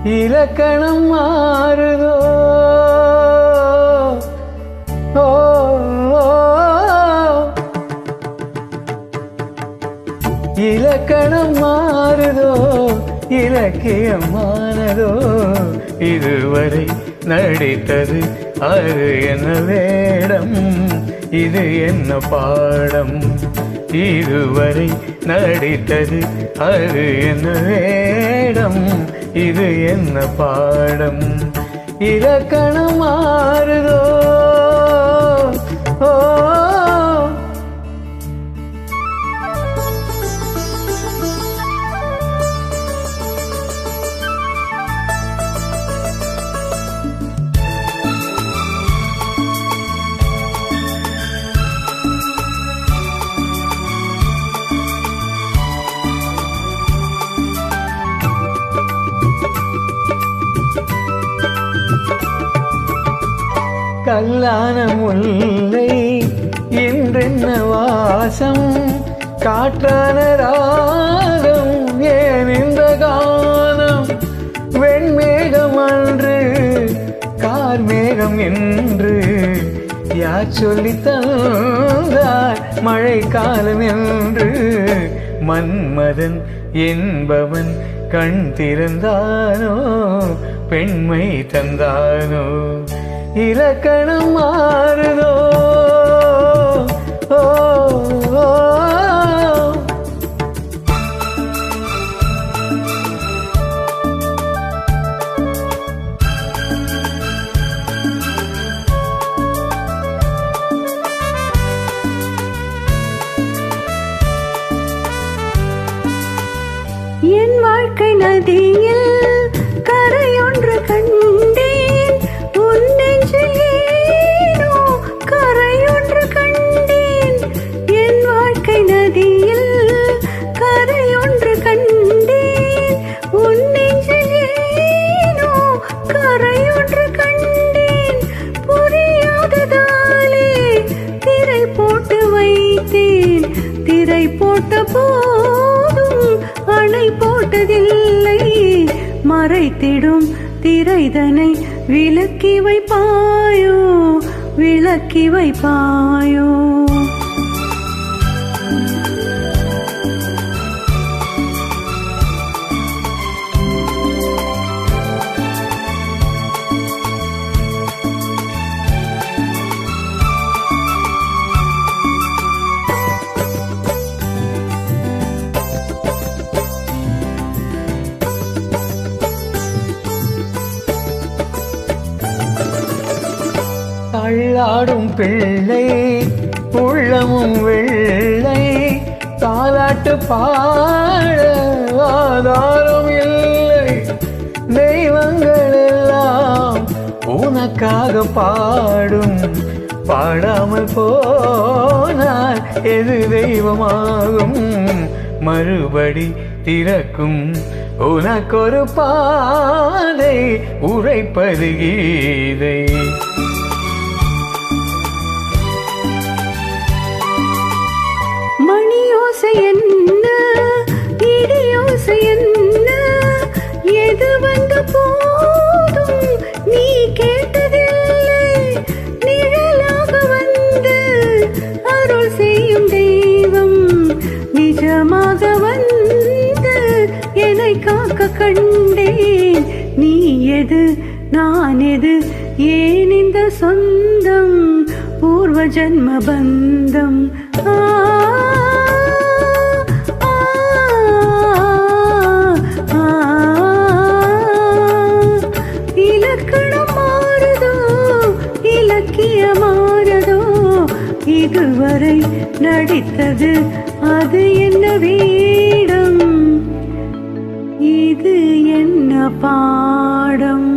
இலக்கணம் மாறுதோ இலக்கணம் மாறுதோ இலக்கியமானதோ இதுவரை நடித்தது அது என்ன வேடம் இது என்ன பாடம் இதுவரை நடித்தது அது என்ன வேடம் இது என்ன பாடம் இலக்கணம் மாறுதோ கல்லான முல்லை இன்றென்ன வாசம் காற்றான ராகம் ஏன் இந்த காலம் வெண்மேகம் அன்று கார்மேகம் என்று யார் சொல்லி தந்தார் மழை காலம் என்று மன்மதன் என்பவன் கண் திறந்தானோ பெண்மை தந்தானோ இலக்கணம் மாறுதோ என் வாழ்க்கை நதியில் கரையொன்று கண்டேன் உன் நெஞ்சில் ஏனோ கரையொன்று கண்டேன் என் வாழ்க்கை நதியில் கரையொன்று கண்டேன் உன் நெஞ்சில் ஏனோ கரையொன்று கண்டேன் புரியாததாலே திரை போட்டு வைத்தேன் திரை போட்ட போதும் அணை போட்டதில்லை மறைத்திடும் திரைதனை விலக்கி வைப்பாயோ விலக்கி வைப்பாயோ தள்ளாடும் பிள்ளை உள்ளமும் வெள்ளை தாலாட்டு பாட ஆதாரம் இல்லை தெய்வங்கள் எல்லாம் உனக்காக பாடும் பாடாமல் போனால் எது தெய்வமாகும் மறுபடி திறக்கும் உனக்கொரு பாதை உரைப்பது கீதை மணியோசை என்ன இடியோசை என்ன எது வந்த போதும் நீ கேட்டதில்லை நிழலாக வந்து அருள் செய்யும் தெய்வம் நிஜமாக வந்து என்னை காக்க கண்டேன் நீ எது நான் எது ஏன் இந்த சொந்தம் பூர்வ ஜன்ம பந்தம் இலக்கணம் மாறுதோ இலக்கியமானதோ இதுவரை நடித்தது அது என்ன வேடம் இது என்ன பாடம்